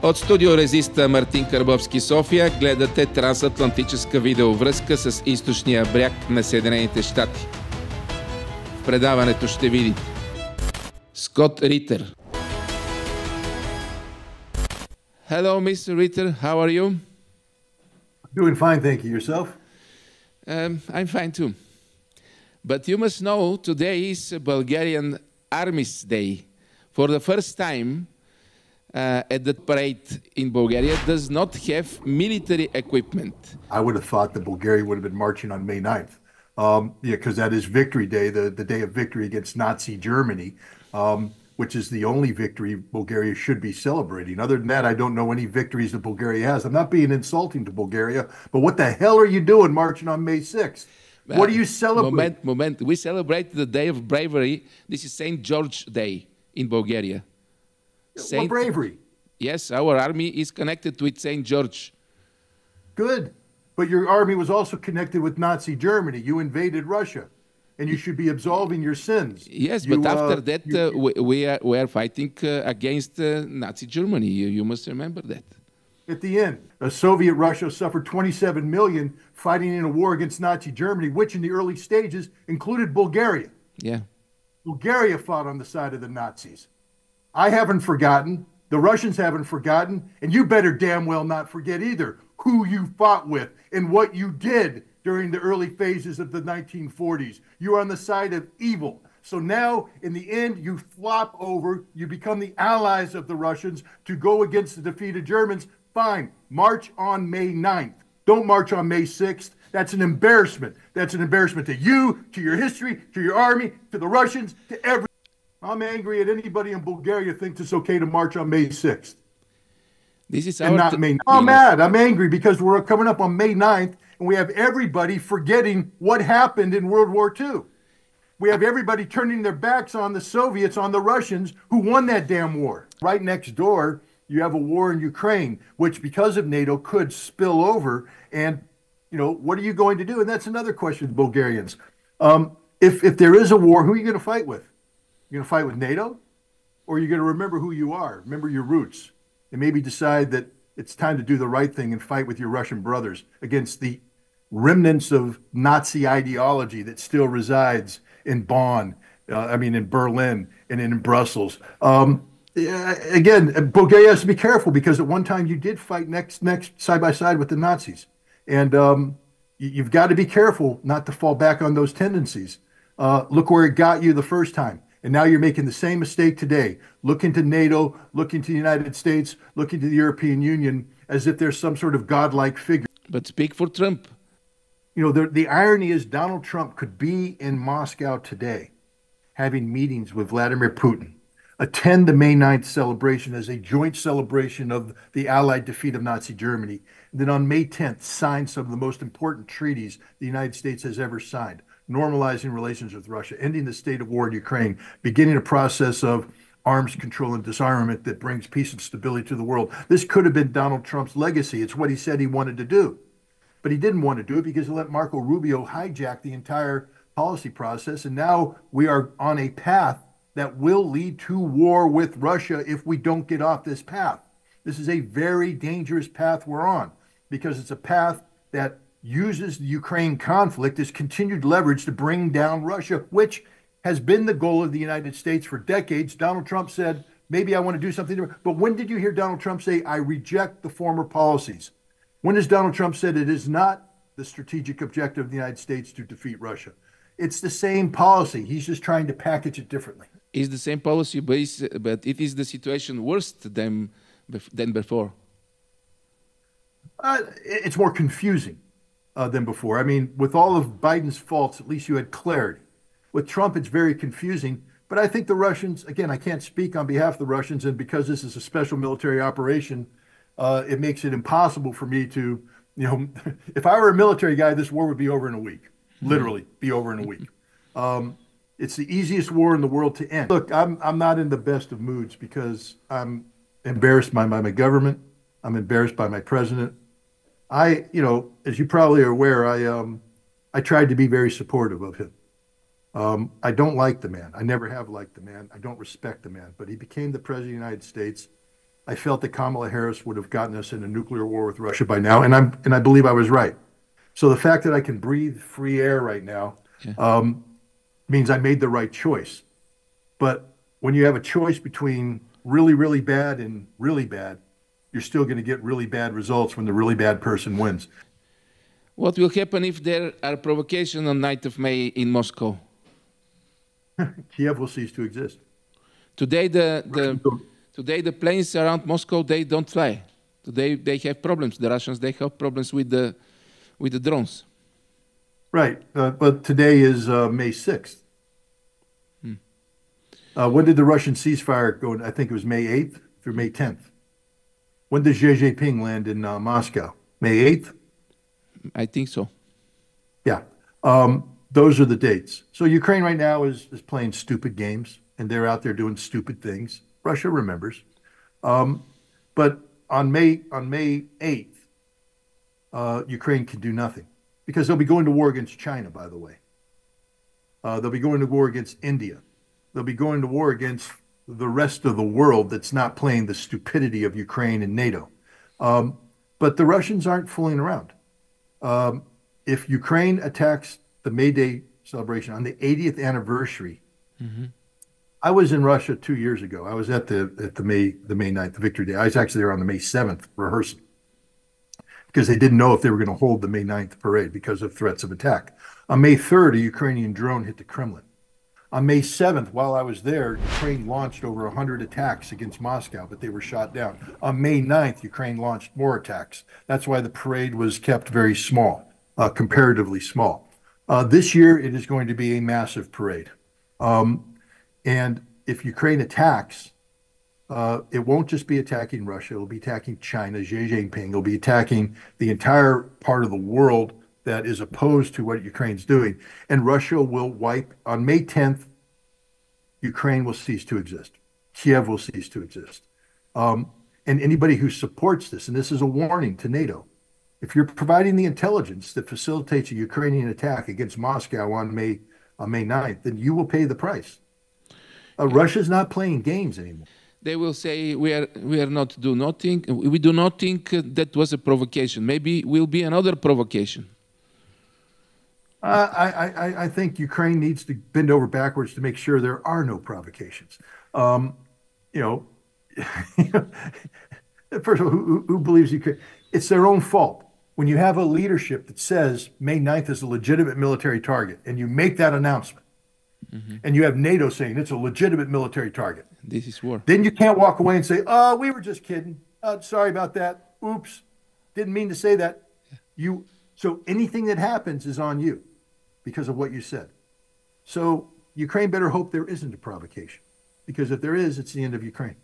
От студио Резиста Мартин Карбовски, София, гледате трансатлантическа видеовръзка с източния бряг на Съединените щати. В предаването ще видите Скот Ритър. Hello, Mr. Ritter. How are you? Doing fine, thank you. Yourself? I'm fine too. But you must know today is Bulgarian Army's Day. For the first time, at the parade in Bulgaria does not have military equipment. I would have thought that Bulgaria would have been marching on May 9th. Because that is Victory Day, the day of victory against Nazi Germany, which is the only victory Bulgaria should be celebrating. Other than that, I don't know any victories that Bulgaria has. I'm not being insulting to Bulgaria, but what the hell are you doing marching on May 6th? What do you celebrate? Moment. We celebrate the Day of Bravery. This is St. George Day in Bulgaria. What bravery? Yes, our army is connected with St. George. Good. But your army was also connected with Nazi Germany. You invaded Russia, and you should be absolving your sins. Yes, but after that, we are fighting against Nazi Germany. You must remember that. At the end, Soviet Russia suffered 27 million fighting in a war against Nazi Germany, which in the early stages included Bulgaria. Yeah. Bulgaria fought on the side of the Nazis. I haven't forgotten. The Russians haven't forgotten. And you better damn well not forget either who you fought with and what you did during the early phases of the 1940s. You're on the side of evil. So now, in the end, you flop over, you become the allies of the Russians to go against the defeated Germans. Fine, march on May 9th. Don't march on May 6th. That's an embarrassment. That's an embarrassment to you, to your history, to your army, to the Russians, to everyone. I'm angry at anybody in Bulgaria who thinks it's okay to march on May 6th. This is and not May 9th. I'm mad. I'm angry because we're coming up on May 9th and we have everybody forgetting what happened in World War II. We have everybody turning their backs on the Soviets, on the Russians who won that damn war. Right next door, you have a war in Ukraine, which because of NATO could spill over. And, you know, what are you going to do? And that's another question to Bulgarians. If there is a war, who are you going to fight with? You're going to fight with NATO? Or are you going to remember who you are, remember your roots, and maybe decide that it's time to do the right thing and fight with your Russian brothers against the remnants of Nazi ideology that still resides in Bonn, in Berlin and in Brussels. Again, Bulgaria has to be careful because at one time you did fight next side by side with the Nazis. And you've got to be careful not to fall back on those tendencies. Look where it got you the first time. And now you're making the same mistake today. Look into NATO, look into the United States, look into the European Union as if there's some sort of godlike figure. But speak for Trump. You know, the irony is Donald Trump could be in Moscow today, having meetings with Vladimir Putin, attend the May 9th celebration as a joint celebration of the Allied defeat of Nazi Germany, and then on May 10th sign some of the most important treaties the United States has ever signed. Normalizing relations with Russia, ending the state of war in Ukraine, beginning a process of arms control and disarmament that brings peace and stability to the world. This could have been Donald Trump's legacy. It's what he said he wanted to do. But he didn't want to do it because he let Marco Rubio hijack the entire policy process. And now we are on a path that will lead to war with Russia if we don't get off this path. This is a very dangerous path we're on because it's a path that uses the Ukraine conflict as continued leverage to bring down Russia, which has been the goal of the United States for decades. Donald Trump said, maybe I want to do something different. But when did you hear Donald Trump say, I reject the former policies? When has Donald Trump said it is not the strategic objective of the United States to defeat Russia? It's the same policy. He's just trying to package it differently. It's the same policy, but it is the situation worse than before. It's more confusing. Than before. I mean, with all of Biden's faults, at least you had clarity. With Trump, it's very confusing. But I think the Russians, again, I can't speak on behalf of the Russians, and because this is a special military operation, it makes it impossible for me to, you know, if I were a military guy, this war would be over in a week. Literally be over in a week. It's the easiest war in the world to end. Look, I'm not in the best of moods because I'm embarrassed by my government. I'm embarrassed by my president. You know, as you probably are aware, I tried to be very supportive of him. I don't like the man. I never have liked the man. I don't respect the man. But he became the President of the United States. I felt that Kamala Harris would have gotten us in a nuclear war with Russia by now, and I believe I was right. So the fact that I can breathe free air right now means I made the right choice. But when you have a choice between really, really bad and really bad, you're still going to get really bad results when the really bad person wins. What will happen if there are provocations on 9th of May in Moscow? Kiev will cease to exist. Today, the planes around Moscow, they don't fly. Today, they have problems. The Russians, they have problems with the drones. Right, but today is May 6th. When did the Russian ceasefire go? I think it was May 8th through May 10th. When did Xi Jinping land in Moscow? May 8th? I think so. Yeah, those are the dates. So Ukraine right now is playing stupid games, and they're out there doing stupid things. Russia remembers. But on May 8th, Ukraine can do nothing because they'll be going to war against China, by the way. They'll be going to war against India. They'll be going to war against the rest of the world that's not playing the stupidity of Ukraine and NATO. But the Russians aren't fooling around. If Ukraine attacks the May Day celebration on the 80th anniversary, I was in Russia 2 years ago. I was at the May 9th, the Victory Day. I was actually there on the May 7th rehearsing because they didn't know if they were going to hold the May 9th parade because of threats of attack. On May 3rd, a Ukrainian drone hit the Kremlin. On May 7th, while I was there, Ukraine launched over 100 attacks against Moscow, but they were shot down. On May 9th, Ukraine launched more attacks. That's why the parade was kept very small, comparatively small. This year, it is going to be a massive parade. And if Ukraine attacks, it won't just be attacking Russia. It'll be attacking China, Xi Jinping. It'll be attacking the entire part of the world that is opposed to what Ukraine's doing. And Russia will wipe, on May 10th, Ukraine will cease to exist. Kiev will cease to exist. And anybody who supports this, and this is a warning to NATO, if you're providing the intelligence that facilitates a Ukrainian attack against Moscow on May 9th, then you will pay the price. Russia's not playing games anymore. They will say we are not do nothing. We do not think that was a provocation. Maybe will be another provocation. I think Ukraine needs to bend over backwards to make sure there are no provocations. First of all, who believes Ukraine? It's their own fault. When you have a leadership that says May 9th is a legitimate military target, and you make that announcement, and you have NATO saying it's a legitimate military target, this is war. Then you can't walk away and say, "Oh, we were just kidding. Sorry about that. Oops, didn't mean to say that." So anything that happens is on you because of what you said. So Ukraine better hope there isn't a provocation, because if there is, it's the end of Ukraine.